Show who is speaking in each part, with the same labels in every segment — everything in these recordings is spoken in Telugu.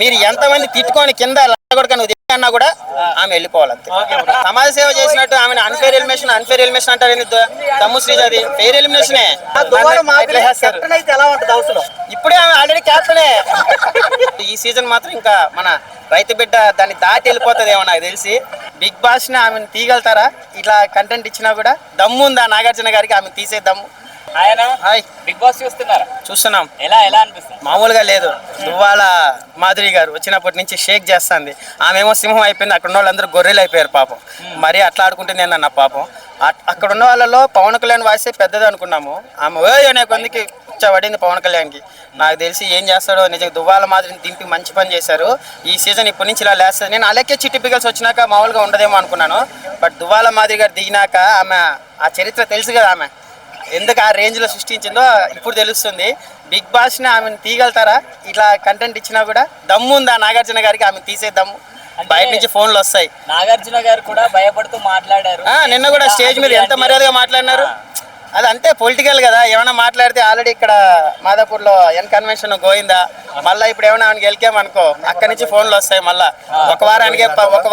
Speaker 1: మీరు ఎంతమంది తిట్టుకొని కింద కొడుక నువ్వు తిన్నా కూడా ఆమె వెళ్ళిపోవాలి. సమాజ సేవ చేసినట్టు ఆమె అన్ఫేర్ ఎలిమినేషన్ అంటారు. దమ్ము శ్రీజాది ఫెయిర్ ఎలిమినేషనే. ఇప్పుడే ఆమె ఆల్రెడీ క్యాప్టెనే. ఈ సీజన్ మాత్రం ఇంకా మన రైతు బిడ్డ దాన్ని దాటి వెళ్ళిపోతుందేమో నాకు తెలిసి. బిగ్ బాస్ ని ఆమెను తీయగలుగుతారా? ఇట్లా కంటెంట్ ఇచ్చినా కూడా దమ్ము ఉందా నాగార్జున గారికి ఆమె తీసే దమ్ము?
Speaker 2: బిగ్ బాస్
Speaker 1: చూస్తున్నాం.
Speaker 2: ఎలా అనిపిస్తుంది?
Speaker 1: మామూలుగా లేదు. దువ్వాల మాధురి గారు వచ్చినప్పటి నుంచి షేక్ చేస్తుంది. ఆమెమో సింహం అయిపోయింది. అక్కడ ఉన్న వాళ్ళందరూ గొర్రెలు అయిపోయారు పాపం. మరీ అట్లా ఆడుకుంటుంది ఏందన్న పాపం. అక్కడ ఉన్న వాళ్ళలో పవన్ కళ్యాణ్ వాయిసే పెద్దది అనుకున్నాము. ఆమె అనే కొందికి పడింది పవన్ కళ్యాణ్కి. నాకు తెలిసి ఏం చేస్తాడో. నిజంగా దువ్వాల మాదిరిని దింపి మంచి పని చేశారు. ఈ సీజన్ ఇప్పటి నుంచి ఇలా లేస్తుంది. నేను అలాగే చిట్టి పికల్స్ వచ్చినాక మామూలుగా ఉండదేమో అనుకున్నాను. బట్ దువ్వాల మాదిరి గారు దిగినాక ఆమె ఆ చరిత్ర తెలుసు కదా, ఆమె ఎందుకు ఆ రేంజ్లో సృష్టించిందో ఇప్పుడు తెలుస్తుంది. బిగ్ బాస్ని ఆమెను తీయగలుగుతారా? ఇట్లా కంటెంట్ ఇచ్చినా కూడా దమ్ము ఉందా నాగార్జున గారికి ఆమె తీసే దమ్ము? బయట నుంచి ఫోన్లు వస్తాయి.
Speaker 2: నాగార్జున గారు కూడా భయపడుతూ మాట్లాడారు.
Speaker 1: నిన్న కూడా స్టేజ్ మీద ఎంత మర్యాదగా మాట్లాడినారు. అది అంతే పొలిటికల్ కదా. ఏమైనా మాట్లాడితే ఆల్రెడీ ఇక్కడ మాదాపూర్లో ఎన్ కన్వెన్షన్ గోయిందా. మళ్ళీ ఇప్పుడు ఏమైనా ఆమెకి గెలికామనుకో అక్కడి నుంచి ఫోన్లు వస్తాయి. మళ్ళీ ఒక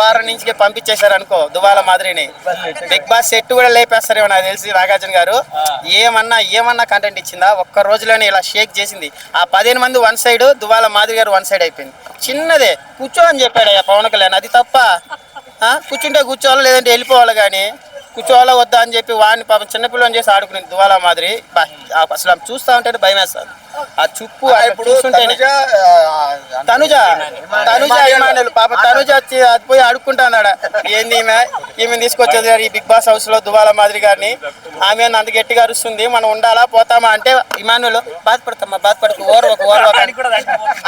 Speaker 1: వారం నుంచి పంపించేశారు అనుకో దువ్వాల మాదిరిని. బిగ్ బాస్ సెట్ కూడా లేపేస్తారేమో నాకు తెలిసి నాగార్జున గారు. ఏమన్నా కంటెంట్ ఇచ్చిందా? ఒక్క రోజులోనే ఇలా షేక్ చేసింది. ఆ 15 మంది వన్ సైడ్, దువ్వాల మాదిరి గారు వన్ సైడ్ అయిపోయింది. చిన్నదే కూర్చో అని చెప్పాడు పవన్ కళ్యాణ్. అది తప్ప కూర్చుంటే కూర్చోవాలి, లేదంటే వెళ్ళిపోవాలి. కానీ కూర్చోవాలా వద్దా అని చెప్పి వాడిని పాపం చిన్నపిల్లని చేసి ఆడుకునేది దువ్వాల మాదిరి. అసలు చూస్తా ఉంటే భయం వేస్తుంది. ఆ చుప్పు చూస్తుంటేనే. తనుజ అభిమానులు పాప తనుజ వచ్చి అది పోయి అడుక్కుంటా అన్నాడా. ఏంది ఈమె తీసుకొచ్చేది ఈ బిగ్ బాస్ హౌస్ లో దువ్వాల మాదిరి గారిని. ఆమె అంత గట్టిగా అరుస్తుంది. మనం ఉండాలా పోతామా అంటే ఇమానులు బాధపడకు ఓర్వకు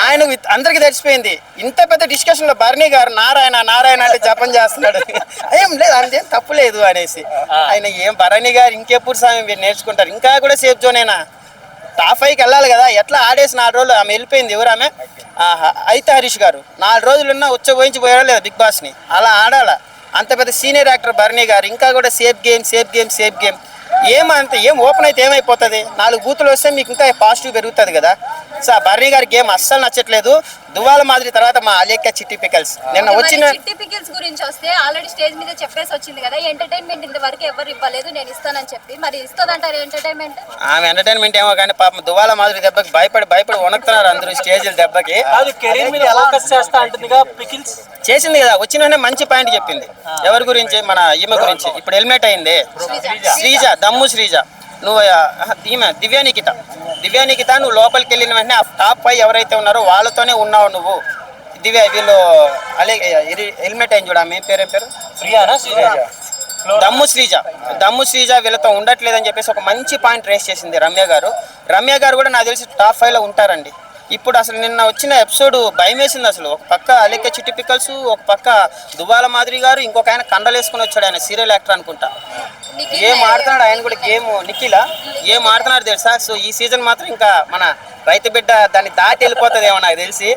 Speaker 1: ఆయన అందరికి తెలిసిపోయింది. ఇంత పెద్ద డిస్కషన్ లో బర్నీ గారు నారాయణ అంటే జపం చేస్తున్నాడు. ఏం లేదు అంతేం తప్పు లేదు అనేసి. ఆయన ఏం భరణి గారు ఇంకెప్పుడు స్వామి మీరు నేర్చుకుంటారు? ఇంకా కూడా సేఫ్ జోనేనా? టాప్ 5కి వెళ్ళాలి కదా. ఎట్లా ఆడేసి 4 రోజులు ఆమె వెళ్ళిపోయింది. ఎవరు ఆమె? అయితే హరీష్ గారు 4 రోజులున్నా ఉచ్చబోయించి పోయాడో లేదా బిగ్ బాస్ని. అలా ఆడాలా. అంత పెద్ద సీనియర్ యాక్టర్ భరణి గారు ఇంకా కూడా సేఫ్ గేమ్. ఏం ఓపెన్ అయితే ఏమైపోతుంది? 4 బూతులు వస్తే మీకు ఇంకా పాజిటివ్ పెరుగుతుంది కదా. సో భరణి గారి గేమ్ అస్సలు నచ్చట్లేదు. దువ్వాల మాదిరి తర్వాత మా అలేఖ్య చిట్టి పికల్స్ నిన్న వచ్చిన
Speaker 3: చిట్టి పికల్స్ గురించి వస్తే ఆల్రెడీ స్టేజ్ మీద చెప్పేసి వచ్చింది కదా, ఎంటర్టైన్మెంట్ ఇంతవరకు ఎవరు ఇవ్వలేదు, నేను ఇస్తానని చెప్పి. మరి ఇస్తుందంటారు ఎంటర్టైన్మెంట్?
Speaker 1: ఆమె ఎంటర్టైన్మెంట్ ఏమో కానీ పాపం దువ్వాల మాదిరి దెబ్బకి భయపడి వణుకుతున్నారు అందరూ స్టేజ్ల దెబ్బకి. చేసింది కదా. వచ్చిన మంచి పాయింట్ చెప్పింది. ఎవరి గురించి? మన ఈమె గురించి. ఇప్పుడు హెల్మెట్ అయింది శ్రీజ, దమ్ము శ్రీజ. నువ్వు ఈమె దివ్యా నిఖిత నువ్వు లోపలికి వెళ్ళిన వెంటనే ఆ టాప్ 5 ఎవరైతే ఉన్నారో వాళ్ళతోనే ఉన్నావు నువ్వు. వీళ్ళు అలే హెల్మెట్ అయింది చూడ. ఆమె ఏం పేరు? దమ్ము శ్రీజ వీళ్ళతో ఉండట్లేదని చెప్పేసి ఒక మంచి పాయింట్ రేస్ చేసింది రమ్య గారు కూడా నాకు తెలిసి టాప్ 5లో ఉంటారండి. ఇప్పుడు అసలు నిన్న వచ్చిన ఎపిసోడ్ భయం వేసింది. అసలు ఒక పక్క అలేఖ్య చిట్టి పికల్స్, ఒక పక్క దువ్వాల మాదిరి గారు, ఇంకొక ఆయన కండలేసుకుని వచ్చాడు. ఆయన సీరియల్ యాక్టర్ అనుకుంటా. ఏం ఆడుతున్నాడు ఆయన కూడా గేమ్. నిఖిల ఏం ఆడుతున్నాడు తెలుసా. సో ఈ సీజన్ మాత్రం ఇంకా మన రైతు బిడ్డ దాన్ని దాటి వెళ్ళిపోతుందేమో నాకు తెలిసి.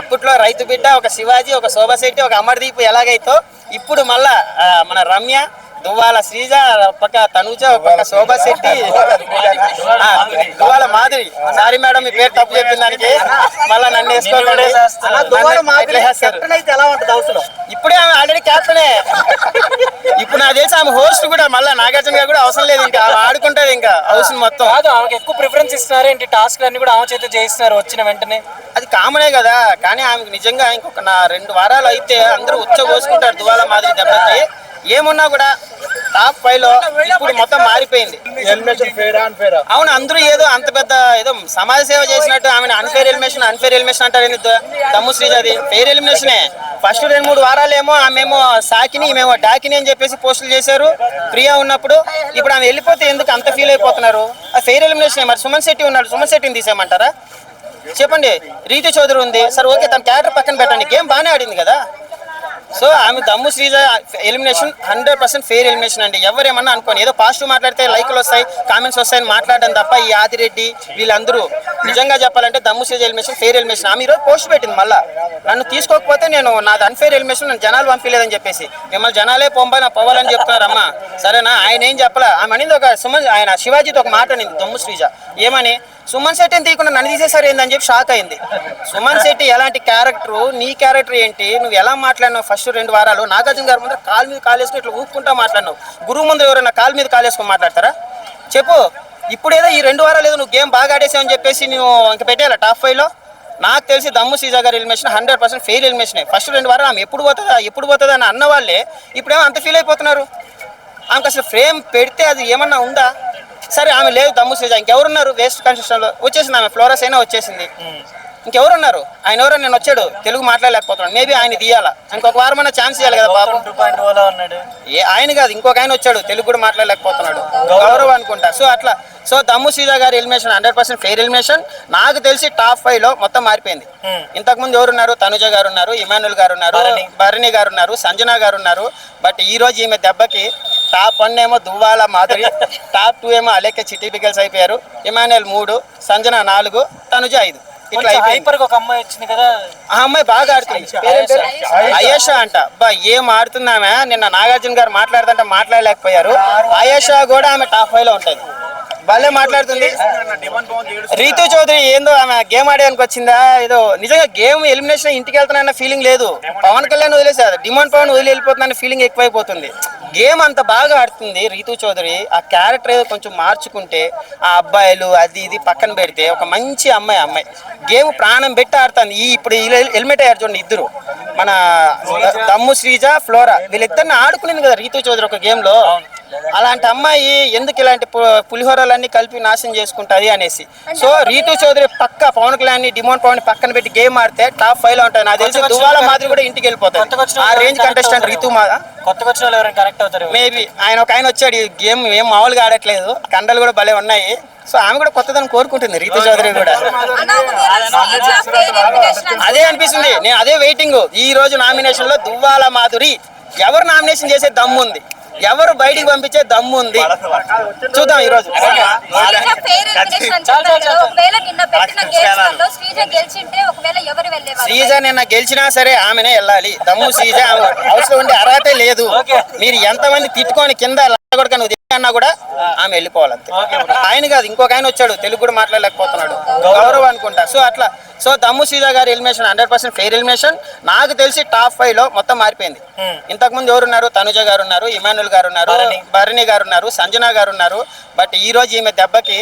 Speaker 1: అప్పట్లో రైతు బిడ్డ ఒక శివాజీ, ఒక శోభా శెట్టి, ఒక అమర్దీప్ ఎలాగైతో ఇప్పుడు మళ్ళా మన రమ్య, దువ్వాల శ్రీజ, పక్క తనుజ, పక్క శోభా శెట్టి, దువ్వాల మాదిరి. సారీ మేడం మీ పేరు తప్పు చెప్పిన దానికి మళ్ళీ నన్ను వేసుకోవాలి. ఇప్పుడే ఆమె ఆల్రెడీ క్యాప్టెనే. ఇప్పుడు నాకు తెలిసి ఆమె హోస్ట్ కూడా మళ్ళీ నాగార్జున గారు కూడా అవసరం లేదు. ఇంకా ఆడుకుంటారు ఇంకా హౌస్ మొత్తం.
Speaker 2: ఆమెకు ఎక్కువ ప్రిఫరెన్స్ ఇస్తున్నారు ఏంటి? టాస్క్ అన్ని కూడా ఆమె చేత చేయిస్తున్నారు వచ్చిన వెంటనే.
Speaker 1: అది కామనే కదా. కానీ ఆమెకు నిజంగా ఇంకొక 2 వారాలు అయితే అందరూ ఉచ్చబోసుకుంటారు దువ్వాల మాదిరి దెబ్బకి. ఏమున్నా కూడా టాప్ 5లో ఇప్పుడు మొత్తం మారిపోయింది. అవును, అందరూ ఏదో అంత పెద్ద ఏదో సమాజ సేవ చేసినట్టు ఆమె అన్ఫేర్ ఎలిమినేషన్ అంటారు. దమ్ము శ్రీజాది ఫెయిర్ ఎలిమినేషనే. ఫస్ట్ 2-3 వారాలేమో ఆమెమో సాకిని, ఈమెమో డాకిని అని చెప్పేసి పోస్టులు చేశారు ప్రియా ఉన్నప్పుడు. ఇప్పుడు ఆమె వెళ్ళిపోతే ఎందుకు అంత ఫీల్ అయిపోతున్నారు? ఆ ఫెయిర్ ఎలిమినేషన్. మరి సుమన్ శెట్టి ఉన్నాడు, సుమన్ శెట్టిని తీసేయమంటారా చెప్పండి? రీతి చౌదరి ఉంది, సరే ఓకే తన క్యారెక్టర్ పక్కన పెట్టండి. గేమ్ బాగానే ఆడింది కదా. సో ఆమె దమ్ము శ్రీజ ఎలిమినేషన్ 100% ఫెయిర్ ఎలిమినేషన్ అండి. ఎవరేమన్నా అనుకోని ఏదో పాజిటివ్ మాట్లాడితే లైక్లు వస్తాయి, కామెంట్స్ వస్తాయని మాట్లాడడం తప్ప ఈ ఆదిరెడ్డి వీళ్ళందరూ నిజంగా చెప్పాలంటే దమ్ము శ్రీజ ఎలిమినేషన్ ఫెయిర్ ఎలిమినేషన్. ఆమె ఈరోజు పోస్ట్ పెట్టింది మళ్ళీ నన్ను తీసుకోకపోతే నాది అన్ఫెయిర్ ఎలిమినేషన్, నన్ను జనాలు పంపించలేదని చెప్పేసి. మిమ్మల్ని జనాలే పోవాలని చెప్తున్నారమ్మా. సరేనా? ఆయన ఏం చెప్పలే. ఆమె అనేది ఆయన శివాజీతో ఒక మాట అనింది దమ్ము శ్రీజ. ఏమని? సుమన్ శెట్టిని తీయకుండా నన్ను తీసేసారు ఏందని చెప్పి షాక్ అయింది. సుమన్ శెట్టి ఎలాంటి క్యారెక్టర్, నీ క్యారెక్టర్ ఏంటి, నువ్వు ఎలా మాట్లాడినావు ఫస్ట్ 2 వారాలు? నాగార్జున గారి ముందర కాలు మీద కాలేసుకుని ఇట్లా ఊపుకుంటా మాట్లాడినావు. గురువు ముందు ఎవరైనా కాలు మీద కాలేసుకొని మాట్లాడతారా చెప్పు? ఇప్పుడేదో ఈ 2 వారాలు ఏదో నువ్వు గేమ్ బాగా ఆడేసావని చెప్పేసి నువ్వు ఇంక పెట్టేయాలా టాప్ 5లో? నాకు తెలిసి దమ్ము శ్రీజ గారి ఎలిమినేషన్ 100% ఫెయిల్ ఎలిమినేషన్. ఫస్ట్ 2 వారాలు ఆమె ఎప్పుడు పోతుందా అని అన్న వాళ్ళే ఇప్పుడేమో అంత ఫీల్ అయిపోతున్నారు. ఆమెకు అసలు ఫ్రేమ్ పెడితే అది ఏమన్నా ఉందా? సరే ఆమె లేదు దమ్ము శ్రీజ, ఇంకెవరున్నారు వేస్ట్ కన్స్టిట్యూషన్లో? వచ్చేసింది ఆమె, ఫ్లోరస్ అయినా వచ్చేసింది. ఇంకెవరున్నారు? ఆయన ఎవరో నేను వచ్చాడు తెలుగు మాట్లాడలేకపోతున్నాడు, మేబీ ఆయన తీయాలా, ఇంకొక వారం అన్న ఛాన్స్ ఇవ్వాలి కదా బాబు. ఆయన కాదు, ఇంకొక ఆయన వచ్చాడు తెలుగు కూడా మాట్లాడలేకపోతున్నాడు, గౌరవ్ అనుకుంటా. సో అట్లా దమ్ము శ్రీజ గారి ఎలిమినేషన్ 100% ఫెయిర్ ఎలిమినేషన్. నాకు తెలిసి టాప్ 5లో మొత్తం మారిపోయింది. ఇంతకుముందు ఎవరున్నారు? తనుజ గారు ఉన్నారు, ఇమానుల్ గారు ఉన్నారు, భరణి గారు ఉన్నారు, సంజన గారు ఉన్నారు. బట్ ఈ రోజు ఈమె దెబ్బకి టాప్ 1 ఏమో దువ్వాల మాధురి, టాప్ 2 ఏమో అలేఖ్య చిట్టి పికల్స్ అయిపోయారు. ఇమానుల్ 3, సంజన 4, తనుజ 5. ఇట్లా
Speaker 2: ఒక అమ్మాయి వచ్చింది కదా,
Speaker 1: ఆ అమ్మాయి బాగా ఆడుతుంది, అయేషా అంట. బా ఏం ఆడుతుందామె, నిన్న నాగార్జున గారు మాట్లాడుతుంటే మాట్లాడలేకపోయారు. అయేషా కూడా ఆమె టాప్ 5లో ఉంటుంది, భలే మాట్లాడుతుంది. రీతు చౌదరి ఏందో ఆమె గేమ్ ఆడేయడానికి వచ్చిందా ఏదో, నిజంగా గేమ్ ఎలిమినేషన్ ఇంటికి వెళ్తానన్న ఫీలింగ్ లేదు. పవన్ కళ్యాణ్ వదిలేసారు, డిమాండ్ పవన్ వదిలి వెళ్ళిపోతుందన్న ఫీలింగ్ ఎక్కువైపోతుంది. గేమ్ అంత బాగా ఆడుతుంది రీతు చౌదరి. ఆ క్యారెక్టర్ ఏదో కొంచెం మార్చుకుంటే, ఆ అబ్బాయిలు అది ఇది పక్కన పెడితే ఒక మంచి అమ్మాయి గేమ్ ప్రాణం పెట్టి ఆడుతుంది. ఇప్పుడు హెల్మెట్ అయ్యారు చూడండి ఇద్దరు, మన దమ్ము శ్రీజ, ఫ్లోరా, వీళ్ళిద్దరిని ఆడుకునేది కదా రీతు చౌదరి ఒక గేమ్లో. అలాంటి అమ్మాయి ఎందుకు ఇలాంటి పులిహోరలన్నీ కలిపి నాశనం చేసుకుంటుంది అనేసి. సో రీతు చౌదరి పక్క పవన్ కళ్యాణ్ డిమాండ్ పవన్ పక్కన పెట్టి గేమ్ ఆడితే టాప్ 5లో ఉంటుంది. నాకు తెలిసి దువ్వాల మాదిరి కూడా ఇంటికి వెళ్ళిపోతుంది. ఆ రేంజ్ కంటెస్టెంట్ రీతు
Speaker 2: కొత్తగా వచ్చిన వాళ్ళు ఎవరైనా కరెక్ట్ అవుతారు
Speaker 1: మేబీ. ఆయన వచ్చాడు, ఈ గేమ్ ఏం మామూలుగా ఆడట్లేదు, కండలు కూడా భలే ఉన్నాయి. సో ఆమె కూడా కొత్తదని కోరుకుంటుంది రీతు చౌదరి కూడా. అదే అనిపిస్తుంది, నేను అదే వెయిటింగ్. ఈ రోజు నామినేషన్ లో దువ్వాల మాధురి ఎవరు నామినేషన్ చేసే దమ్ము ఉంది, ఎవరు బయటికి పంపించే దమ్ము ఉంది చూద్దాం ఈ రోజు. శ్రీజ నిన్న గెలిచినా సరే ఆమెనే వెళ్ళాలి. దమ్ము శ్రీజ హౌస్ లో ఉండే అర్హతే లేదు. మీరు ఎంతమంది తిట్టుకొని కింద కొడుక నువ్వు అన్నా కూడా ఆమె వెళ్ళిపోవాలంతే. ఆయన కాదు, ఇంకొక ఆయన వచ్చాడు తెలుగు కూడా మాట్లాడలేకపోతున్నాడు, గౌరవ్ అనుకుంటా. సో అట్లా దమ్ము శ్రీజ గారి ఎలిమినేషన్ 100% ఫెయిర్ ఎలిమినేషన్. నాకు తెలిసి టాప్ 5లో మొత్తం మారిపోయింది. ఇంతకుముందు ఎవరున్నారు? తనుజ గారు ఉన్నారు, ఇమానుల్ గారు ఉన్నారు, భరణి గారు ఉన్నారు, సంజన గారు ఉన్నారు. బట్ ఈ రోజు ఈమె దెబ్బకి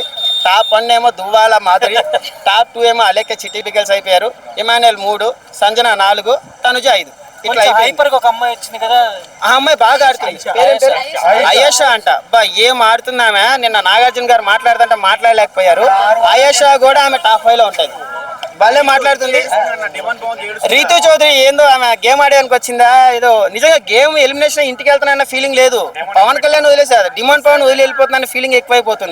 Speaker 1: టాప్ 1 ఏమో దువ్వాల మాధురి, టాప్ 2 ఏమో అలేఖ్య చిట్టి పికల్స్ అయిపోయారు. ఇమానుల్ 3, సంజన 4, తనుజ 5. ఇట్లా
Speaker 2: ఒక అమ్మాయి వచ్చింది కదా,
Speaker 1: ఆ అమ్మాయి బాగా ఆడుతుంది, అయేషా అంట. బా ఏం ఆడుతుందామె, నిన్న నాగార్జున గారు మాట్లాడుతుంటే మాట్లాడలేకపోయారు. అయేషా కూడా ఆమె టాప్ 5లో ఉంటుంది, భలే మాట్లాడుతుంది. రీతు చౌదరి ఏందో ఆమె గేమ్ ఆడేయడానికి వచ్చిందా ఏదో, నిజంగా గేమ్ ఎలిమినేషన్ ఇంటికి వెళ్తానన్న ఫీలింగ్ లేదు. పవన్ కళ్యాణ్ వదిలేసారు, డిమాండ్ పవన్ వదిలి వెళ్ళిపోతుందన్న ఫీలింగ్ ఎక్కువైపోతుంది.